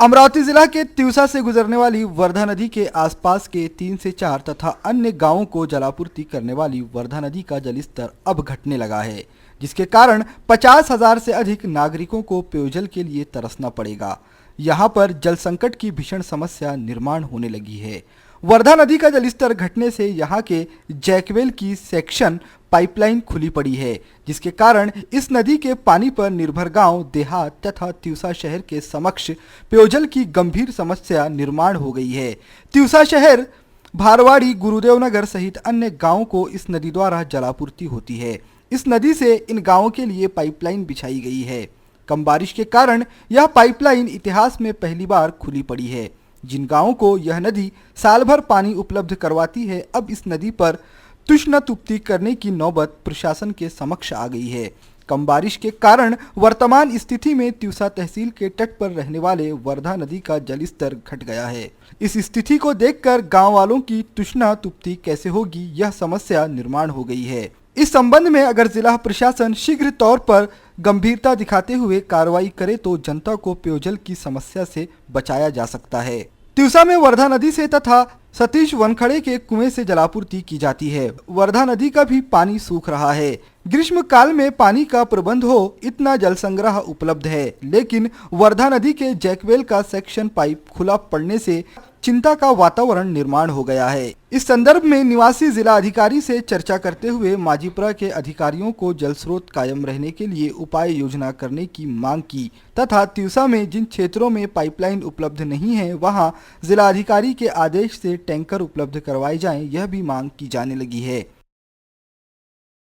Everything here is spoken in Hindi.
अमरावती जिला के तिवसा से गुजरने वाली वर्धा नदी के आसपास के 3 से 4 तथा अन्य गांवों को जलापूर्ति करने वाली वर्धा नदी का जलस्तर अब घटने लगा है, जिसके कारण 50,000 से अधिक नागरिकों को पेयजल के लिए तरसना पड़ेगा। यहां पर जल संकट की भीषण समस्या निर्माण होने लगी है। वर्धा नदी का जलस्तर घटने से यहां के जैकवेल की सेक्शन पाइपलाइन खुली पड़ी है, जिसके कारण इस नदी के पानी पर निर्भर गांव, देहात तथा तिवसा शहर के समक्ष पेयजल की गंभीर समस्या निर्माण हो गई है। तिवसा शहर, भारवाड़ी, गुरुदेव नगर सहित अन्य गांवों को इस नदी द्वारा जलापूर्ति होती है। इस नदी से इन गांवों के लिए पाइपलाइन बिछाई गई है। कम बारिश के कारण यह पाइपलाइन इतिहास में पहली बार खुली पड़ी है। जिन गांवों को यह नदी साल भर पानी उपलब्ध करवाती है, अब इस नदी पर तुष्णतुप्ति करने की नौबत प्रशासन के समक्ष आ गई है। कम बारिश के कारण वर्तमान स्थिति में तिवसा तहसील के तट पर रहने वाले वर्धा नदी का जलस्तर घट गया है। इस स्थिति को देखकर गांव वालों की तुष्णतुप्ति कैसे होगी, यह समस्या निर्माण हो गई है। इस संबंध में अगर जिला प्रशासन शीघ्र तौर पर गंभीरता दिखाते हुए कार्रवाई करे तो जनता को पेयजल की समस्या से बचाया जा सकता है। तिवसा में वर्धा नदी से तथा सतीश वनखड़े के कुएं से जलापूर्ति की जाती है। वर्धा नदी का भी पानी सूख रहा है। ग्रीष्म काल में पानी का प्रबंध हो, इतना जल संग्रह उपलब्ध है, लेकिन वर्धा नदी के जैकवेल का सेक्शन पाइप खुला पड़ने से चिंता का वातावरण निर्माण हो गया है। इस संदर्भ में निवासी जिला अधिकारी से चर्चा करते हुए माजीपुरा के अधिकारियों को जल स्रोत कायम रहने के लिए उपाय योजना करने की मांग की तथा तिवसा में जिन क्षेत्रों में पाइपलाइन उपलब्ध नहीं है, वहां जिला अधिकारी के आदेश से टैंकर उपलब्ध करवाए जाएं, यह भी मांग की जाने लगी है।